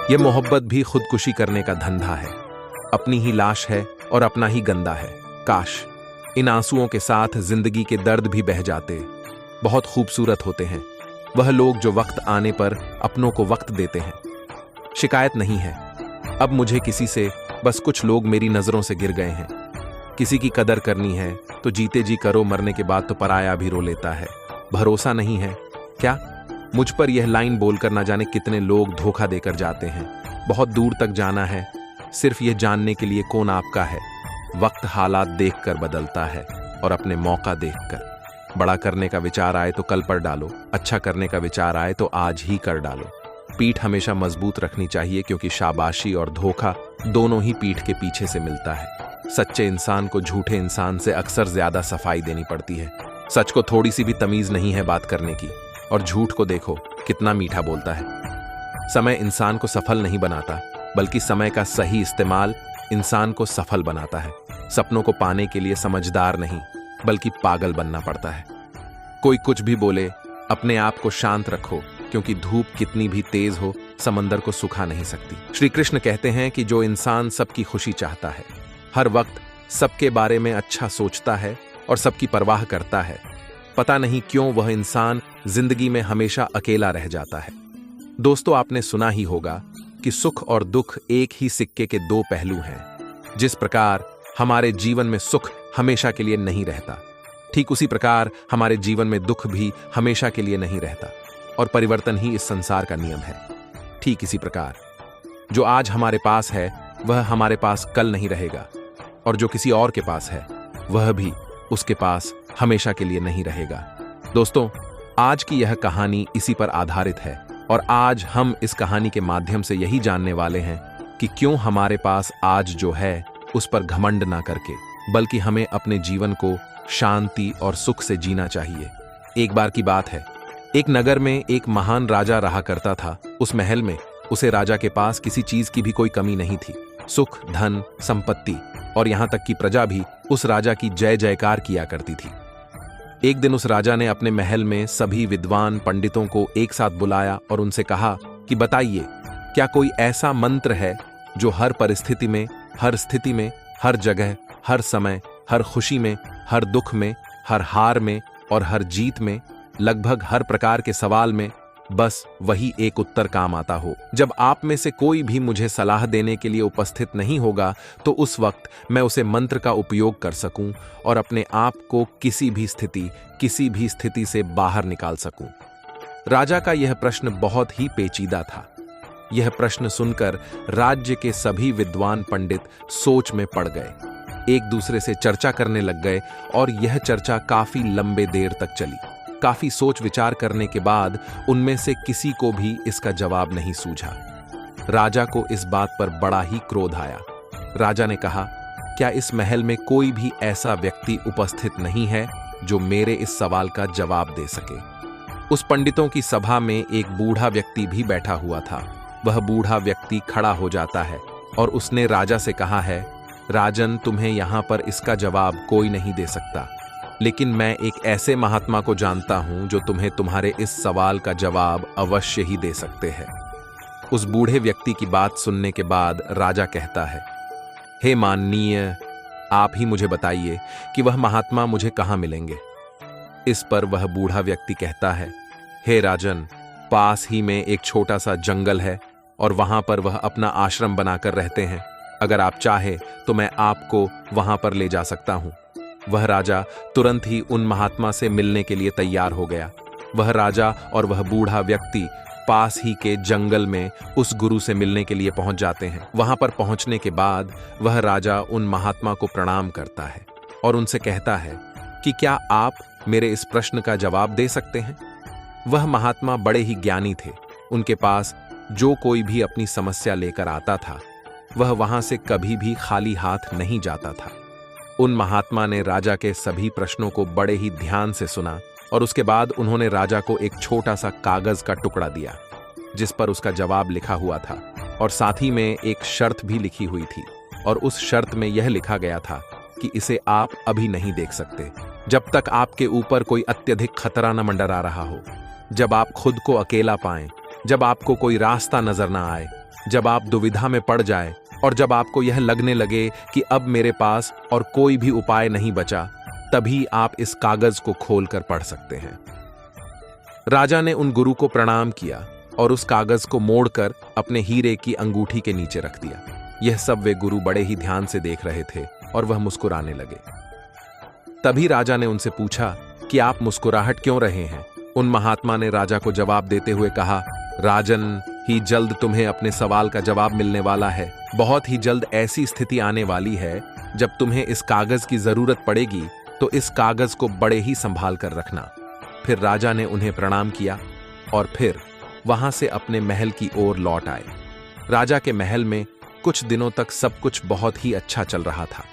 ये मोहब्बत भी खुदकुशी करने का धंधा है, अपनी ही लाश है और अपना ही गंदा है। काश इन आंसुओं के साथ जिंदगी के दर्द भी बह जाते। बहुत खूबसूरत होते हैं वह लोग जो वक्त आने पर अपनों को वक्त देते हैं। शिकायत नहीं है अब मुझे किसी से, बस कुछ लोग मेरी नजरों से गिर गए हैं। किसी की कदर करनी है तो जीते जी करो, मरने के बाद तो पराया भी रो लेता है। भरोसा नहीं है क्या? मुझ पर यह लाइन बोलकर ना जाने कितने लोग धोखा देकर जाते हैं। बहुत दूर तक जाना है सिर्फ यह जानने के लिए कौन आपका है। वक्त हालात देखकर बदलता है और अपने मौका देखकर। बड़ा करने का विचार आए तो कल पर डालो, अच्छा करने का विचार आए तो आज ही कर डालो। पीठ हमेशा मजबूत रखनी चाहिए क्योंकि शाबाशी और धोखा दोनों ही पीठ के पीछे से मिलता है। सच्चे इंसान को झूठे इंसान से अक्सर ज्यादा सफाई देनी पड़ती है। सच को थोड़ी सी भी तमीज नहीं है बात करने की, और झूठ को देखो कितना मीठा बोलता है। समय इंसान को सफल नहीं बनाता, बल्कि समय का सही इस्तेमाल इंसान को सफल बनाता है। सपनों को पाने के लिए समझदार नहीं बल्कि पागल बनना पड़ता है। कोई कुछ भी बोले, अपने आप को शांत रखो क्योंकि धूप कितनी भी तेज हो समंदर को सुखा नहीं सकती। श्री कृष्ण कहते हैं कि जो इंसान सबकी खुशी चाहता है, हर वक्त सबके बारे में अच्छा सोचता है और सबकी परवाह करता है, पता नहीं क्यों वह इंसान जिंदगी में हमेशा अकेला रह जाता है। दोस्तों, आपने सुना ही होगा कि सुख और दुख एक ही सिक्के के दो पहलू हैं। जिस प्रकार हमारे जीवन में सुख हमेशा के लिए नहीं रहता, ठीक उसी प्रकार हमारे जीवन में दुख भी हमेशा के लिए नहीं रहता, और परिवर्तन ही इस संसार का नियम है। ठीक इसी प्रकार जो आज हमारे पास है वह हमारे पास कल नहीं रहेगा, और जो किसी और के पास है वह भी उसके पास हमेशा के लिए नहीं रहेगा। दोस्तों, आज की यह कहानी इसी पर आधारित है, और आज हम इस कहानी के माध्यम से यही जानने वाले हैं कि क्यों हमारे पास आज जो है उस पर घमंड ना करके, बल्कि हमें अपने जीवन को शांति और सुख से जीना चाहिए। एक बार की बात है, एक नगर में एक महान राजा रहा करता था। उस महल में उसे राजा के पास किसी चीज की भी कोई कमी नहीं थी। सुख, धन, संपत्ति और यहां तक कि प्रजा भी उस राजा की जय जयकार किया करती थी। एक दिन उस राजा ने अपने महल में सभी विद्वान पंडितों को एक साथ बुलाया और उनसे कहा कि बताइए, क्या कोई ऐसा मंत्र है जो हर परिस्थिति में, हर स्थिति में, हर जगह, हर समय, हर खुशी में, हर दुख में, हर हार में और हर जीत में, लगभग हर प्रकार के सवाल में बस वही एक उत्तर काम आता हो। जब आप में से कोई भी मुझे सलाह देने के लिए उपस्थित नहीं होगा तो उस वक्त मैं उसे मंत्र का उपयोग कर सकूं और अपने आप को किसी भी स्थिति से बाहर निकाल सकूं। राजा का यह प्रश्न बहुत ही पेचीदा था। यह प्रश्न सुनकर राज्य के सभी विद्वान पंडित सोच में पड़ गए, एक दूसरे से चर्चा करने लग गए, और यह चर्चा काफी लंबे देर तक चली। काफी सोच विचार करने के बाद उनमें से किसी को भी इसका जवाब नहीं सूझा। राजा को इस बात पर बड़ा ही क्रोध आया। राजा ने कहा, क्या इस महल में कोई भी ऐसा व्यक्ति उपस्थित नहीं है जो मेरे इस सवाल का जवाब दे सके? उस पंडितों की सभा में एक बूढ़ा व्यक्ति भी बैठा हुआ था। वह बूढ़ा व्यक्ति खड़ा हो जाता है और उसने राजा से कहा है, राजन, तुम्हें यहां पर इसका जवाब कोई नहीं दे सकता, लेकिन मैं एक ऐसे महात्मा को जानता हूं जो तुम्हें तुम्हारे इस सवाल का जवाब अवश्य ही दे सकते हैं। उस बूढ़े व्यक्ति की बात सुनने के बाद राजा कहता है, हे माननीय, आप ही मुझे बताइए कि वह महात्मा मुझे कहां मिलेंगे। इस पर वह बूढ़ा व्यक्ति कहता है, हे राजन, पास ही में एक छोटा सा जंगल है और वहां पर वह अपना आश्रम बनाकर रहते हैं। अगर आप चाहे तो मैं आपको वहां पर ले जा सकता हूं। वह राजा तुरंत ही उन महात्मा से मिलने के लिए तैयार हो गया। वह राजा और वह बूढ़ा व्यक्ति पास ही के जंगल में उस गुरु से मिलने के लिए पहुंच जाते हैं। वहां पर पहुंचने के बाद वह राजा उन महात्मा को प्रणाम करता है और उनसे कहता है कि क्या आप मेरे इस प्रश्न का जवाब दे सकते हैं? वह महात्मा बड़े ही ज्ञानी थे। उनके पास जो कोई भी अपनी समस्या लेकर आता था वह वहां से कभी भी खाली हाथ नहीं जाता था। उन महात्मा ने राजा के सभी प्रश्नों को बड़े ही ध्यान से सुना और उसके बाद उन्होंने राजा को एक छोटा सा कागज का टुकड़ा दिया जिस पर उसका जवाब लिखा हुआ था, और साथ ही में एक शर्त भी लिखी हुई थी, और उस शर्त में यह लिखा गया था कि इसे आप अभी नहीं देख सकते जब तक आपके ऊपर कोई अत्यधिक खतरा न मंडरा रहा हो, जब आप खुद को अकेला पाएं, जब आपको कोई रास्ता नजर ना आए, जब आप दुविधा में पड़ जाए और जब आपको यह लगने लगे कि अब मेरे पास और कोई भी उपाय नहीं बचा, तभी आप इस कागज को खोलकर पढ़ सकते हैं। राजा ने उन गुरु को प्रणाम किया और उस कागज को मोड़कर अपने हीरे की अंगूठी के नीचे रख दिया। यह सब वे गुरु बड़े ही ध्यान से देख रहे थे और वह मुस्कुराने लगे। तभी राजा ने उनसे पूछा कि आप मुस्कुराहट क्यों रहे हैं? उन महात्मा ने राजा को जवाब देते हुए कहा, राजन, ही जल्द तुम्हें अपने सवाल का जवाब मिलने वाला है। बहुत ही जल्द ऐसी स्थिति आने वाली है जब तुम्हें इस कागज की जरूरत पड़ेगी, तो इस कागज को बड़े ही संभाल कर रखना। फिर राजा ने उन्हें प्रणाम किया और फिर वहां से अपने महल की ओर लौट आए। राजा के महल में कुछ दिनों तक सब कुछ बहुत ही अच्छा चल रहा था।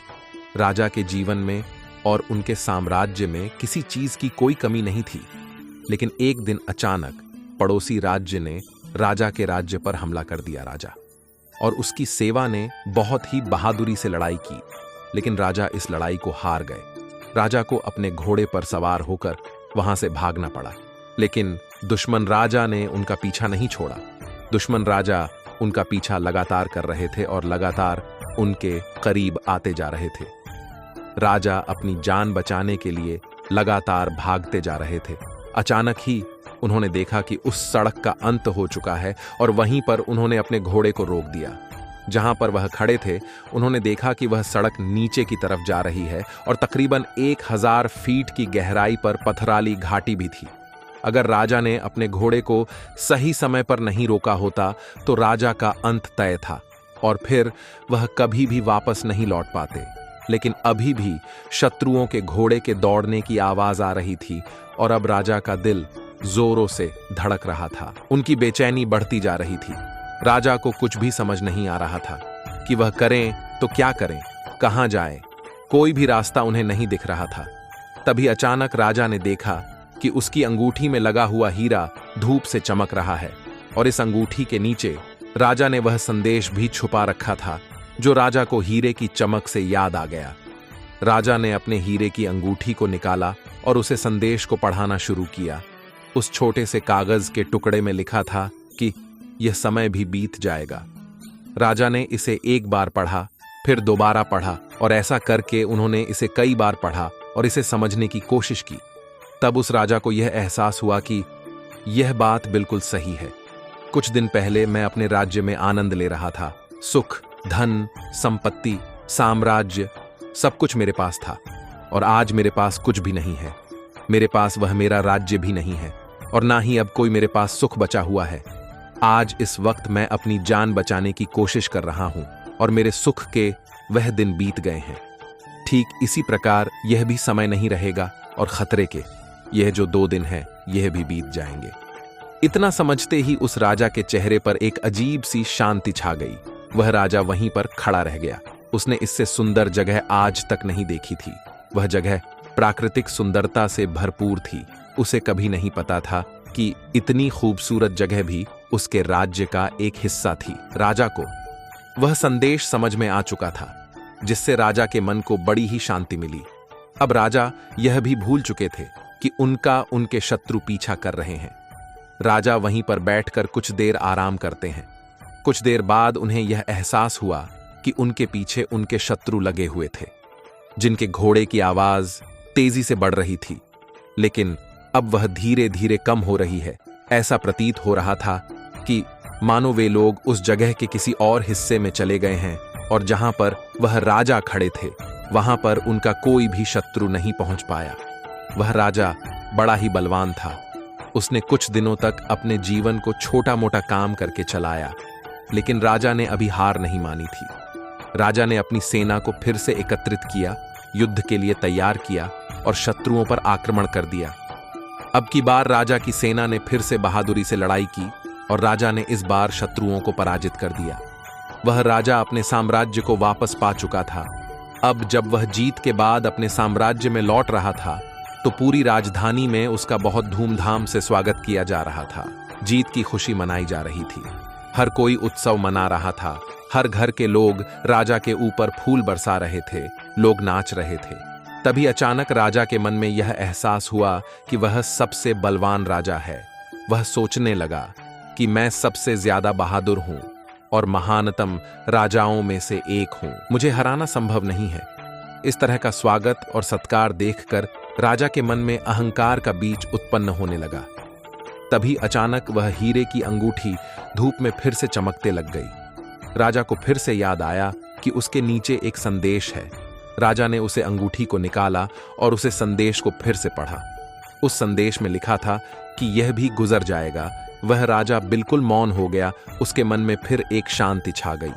राजा के जीवन में और उनके साम्राज्य में किसी चीज की कोई कमी नहीं थी। लेकिन एक दिन अचानक पड़ोसी राज्य ने राजा के राज्य पर हमला कर दिया। राजा और उसकी सेवा ने बहुत ही बहादुरी से लड़ाई की, लेकिन राजा इस लड़ाई को हार गए। राजा को अपने घोड़े पर सवार होकर वहां से भागना पड़ा, लेकिन दुश्मन राजा ने उनका पीछा नहीं छोड़ा। दुश्मन राजा उनका पीछा लगातार कर रहे थे और लगातार उनके करीब आते जा रहे थे। राजा अपनी जान बचाने के लिए लगातार भागते जा रहे थे। अचानक ही उन्होंने देखा कि उस सड़क का अंत हो चुका है और वहीं पर उन्होंने अपने घोड़े को रोक दिया। जहां पर वह खड़े थे, उन्होंने देखा कि वह सड़क नीचे की तरफ जा रही है और तकरीबन 1000 फीट की गहराई पर पथराली घाटी भी थी। अगर राजा ने अपने घोड़े को सही समय पर नहीं रोका होता तो राजा का अंत तय था और फिर वह कभी भी वापस नहीं लौट पाते। लेकिन अभी भी शत्रुओं के घोड़े के दौड़ने की आवाज आ रही थी और अब राजा का दिल जोरों से धड़क रहा था। उनकी बेचैनी बढ़ती जा रही थी। राजा को कुछ भी समझ नहीं आ रहा था कि वह करें तो क्या करें, कहां जाएं। कोई भी रास्ता उन्हें नहीं दिख रहा था। तभी अचानक राजा ने देखा कि उसकी अंगूठी में लगा हुआ हीरा धूप से चमक रहा है और इस अंगूठी के नीचे राजा ने वह संदेश भी छुपा रखा था जो राजा को हीरे की चमक से याद आ गया। राजा ने अपने हीरे की अंगूठी को निकाला और उसे संदेश को पढ़ाना शुरू किया। उस छोटे से कागज के टुकड़े में लिखा था कि यह समय भी बीत जाएगा। राजा ने इसे एक बार पढ़ा, फिर दोबारा पढ़ा और ऐसा करके उन्होंने इसे कई बार पढ़ा और इसे समझने की कोशिश की। तब उस राजा को यह एहसास हुआ कि यह बात बिल्कुल सही है। कुछ दिन पहले मैं अपने राज्य में आनंद ले रहा था। सुख, धन, संपत्ति, साम्राज्य, सब कुछ मेरे पास था और आज मेरे पास कुछ भी नहीं है। मेरे पास वह मेरा राज्य भी नहीं है और ना ही अब कोई मेरे पास सुख बचा हुआ है। आज इस वक्त मैं अपनी जान बचाने की कोशिश कर रहा हूं और मेरे सुख के वह दिन बीत गए हैं। ठीक इसी प्रकार यह भी समय नहीं रहेगा और खतरे के यह जो 2 दिन हैं यह भी बीत जाएंगे। इतना समझते ही उस राजा के चेहरे पर एक अजीब सी शांति छा गई। वह राजा वहीं पर खड़ा रह गया। उसने इससे सुंदर जगह आज तक नहीं देखी थी। वह जगह प्राकृतिक सुंदरता से भरपूर थी। उसे कभी नहीं पता था कि इतनी खूबसूरत जगह भी उसके राज्य का एक हिस्सा थी। राजा को वह संदेश समझ में आ चुका था, जिससे राजा के मन को बड़ी ही शांति मिली। अब राजा यह भी भूल चुके थे कि उनके शत्रु पीछा कर रहे हैं। राजा वहीं पर बैठकर कुछ देर आराम करते हैं। कुछ देर बाद उन्हें यह एहसास हुआ कि उनके पीछे उनके शत्रु लगे हुए थे, जिनके घोड़े की आवाज तेजी से बढ़ रही थी, लेकिन अब वह धीरे धीरे कम हो रही है। ऐसा प्रतीत हो रहा था कि मानो वे लोग उस जगह के किसी और हिस्से में चले गए हैं और जहां पर वह राजा खड़े थे वहां पर उनका कोई भी शत्रु नहीं पहुंच पाया। वह राजा बड़ा ही बलवान था। उसने कुछ दिनों तक अपने जीवन को छोटा मोटा काम करके चलाया, लेकिन राजा ने अभी हार नहीं मानी थी। राजा ने अपनी सेना को फिर से एकत्रित किया, युद्ध के लिए तैयार किया और शत्रुओं पर आक्रमण कर दिया। अब की बार राजा की सेना ने फिर से बहादुरी से लड़ाई की और राजा ने इस बार शत्रुओं को पराजित कर दिया। वह राजा अपने साम्राज्य को वापस पा चुका था। अब जब वह जीत के बाद अपने साम्राज्य में लौट रहा था तो पूरी राजधानी में उसका बहुत धूमधाम से स्वागत किया जा रहा था। जीत की खुशी मनाई जा रही थी। हर कोई उत्सव मना रहा था। हर घर के लोग राजा के ऊपर फूल बरसा रहे थे। लोग नाच रहे थे। तभी अचानक राजा के मन में यह एहसास हुआ कि वह सबसे बलवान राजा है। वह सोचने लगा कि मैं सबसे ज्यादा बहादुर हूं। और महानतम राजाओं में से एक हूं। मुझे हराना संभव नहीं है। इस तरह का स्वागत और सत्कार देखकर राजा के मन में अहंकार का बीज उत्पन्न होने लगा। तभी अचानक वह हीरे की अंगूठी धूप में फिर से चमकते लग गई। राजा को फिर से याद आया कि उसके नीचे एक संदेश है। राजा ने उसे अंगूठी को निकाला और उसे संदेश को फिर से पढ़ा। उस संदेश में लिखा था कि यह भी गुजर जाएगा। वह राजा बिल्कुल मौन हो गया। उसके मन में फिर एक शांति छा गई।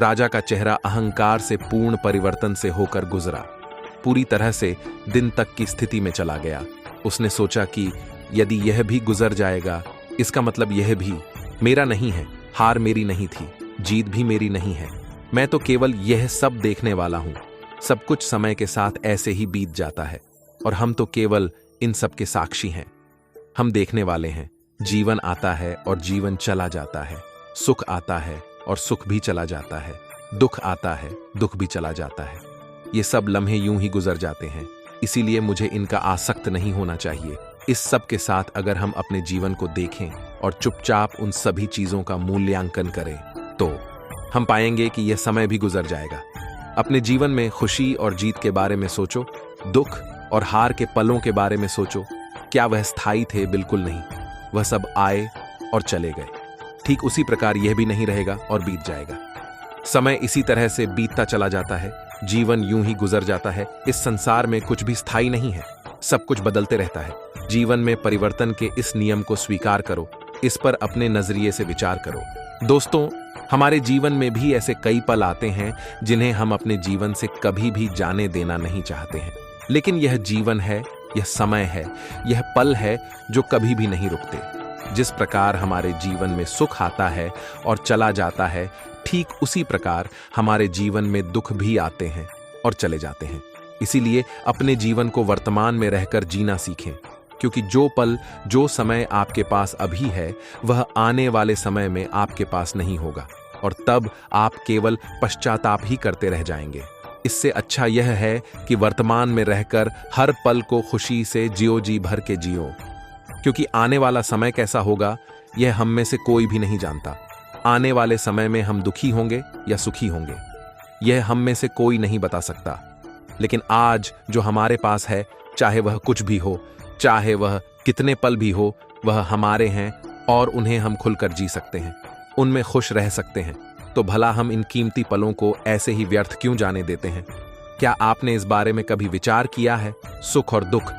राजा का चेहरा अहंकार से पूर्ण परिवर्तन से होकर गुजरा, पूरी तरह से दिन तक की स्थिति में चला गया। उसने सोचा कि यदि यह भी गुजर जाएगा, इसका मतलब यह भी मेरा नहीं है। हार मेरी नहीं थी, जीत भी मेरी नहीं है। मैं तो केवल यह सब देखने वाला हूं। सब कुछ समय के साथ ऐसे ही बीत जाता है और हम तो केवल इन सब के साक्षी हैं। हम देखने वाले हैं। जीवन आता है और जीवन चला जाता है। सुख आता है और सुख भी चला जाता है। दुख आता है, दुख भी चला जाता है। ये सब लम्हे यूं ही गुजर जाते हैं। इसीलिए मुझे इनका आसक्त नहीं होना चाहिए। इस सब के साथ अगर हम अपने जीवन को देखें और चुपचाप उन सभी चीजों का मूल्यांकन करें तो हम पाएंगे कि यह समय भी गुजर जाएगा। अपने जीवन में खुशी और जीत के बारे में सोचो, दुख और हार के पलों के बारे में सोचो। क्या वह स्थायी थे? बिल्कुल नहीं। वह सब आए और चले गए। ठीक उसी प्रकार यह भी नहीं रहेगा और बीत जाएगा। समय इसी तरह से बीतता चला जाता है। जीवन यूं ही गुजर जाता है। इस संसार में कुछ भी स्थायी नहीं है। सब कुछ बदलते रहता है। जीवन में परिवर्तन के इस नियम को स्वीकार करो। इस पर अपने नजरिए से विचार करो। दोस्तों, हमारे जीवन में भी ऐसे कई पल आते हैं जिन्हें हम अपने जीवन से कभी भी जाने देना नहीं चाहते हैं। लेकिन यह जीवन है, यह समय है, यह पल है जो कभी भी नहीं रुकते। जिस प्रकार हमारे जीवन में सुख आता है और चला जाता है, ठीक उसी प्रकार हमारे जीवन में दुख भी आते हैं और चले जाते हैं। इसीलिए अपने जीवन को वर्तमान में रहकर जीना सीखें, क्योंकि जो पल, जो समय आपके पास अभी है, वह आने वाले समय में आपके पास नहीं होगा और तब आप केवल पश्चाताप ही करते रह जाएंगे। इससे अच्छा यह है कि वर्तमान में रहकर हर पल को खुशी से जियो, जी भर के जियो, क्योंकि आने वाला समय कैसा होगा यह हम में से कोई भी नहीं जानता। आने वाले समय में हम दुखी होंगे या सुखी होंगे, यह हम में से कोई नहीं बता सकता। लेकिन आज जो हमारे पास है, चाहे वह कुछ भी हो, चाहे वह कितने पल भी हो, वह हमारे हैं और उन्हें हम खुलकर जी सकते हैं, उनमें खुश रह सकते हैं। तो भला हम इन कीमती पलों को ऐसे ही व्यर्थ क्यों जाने देते हैं? क्या आपने इस बारे में कभी विचार किया है? सुख और दुख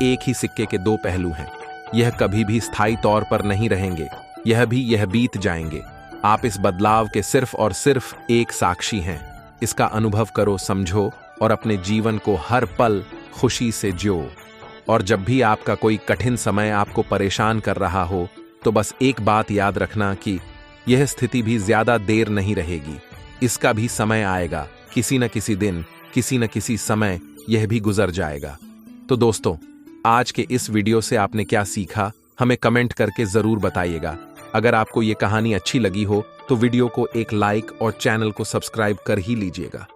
एक ही सिक्के के दो पहलू हैं। यह कभी भी स्थायी तौर पर नहीं रहेंगे। यह बीत जाएंगे। आप इस बदलाव के सिर्फ और सिर्फ एक साक्षी हैं। इसका अनुभव करो, समझो और अपने जीवन को हर पल खुशी से जियो। और जब भी आपका कोई कठिन समय आपको परेशान कर रहा हो, तो बस एक बात याद रखना कि यह स्थिति भी ज्यादा देर नहीं रहेगी। इसका भी समय आएगा। किसी न किसी दिन, किसी न किसी समय यह भी गुजर जाएगा। तो दोस्तों, आज के इस वीडियो से आपने क्या सीखा, हमें कमेंट करके जरूर बताइएगा। अगर आपको ये कहानी अच्छी लगी हो तो वीडियो को एक लाइक और चैनल को सब्सक्राइब कर ही लीजिएगा।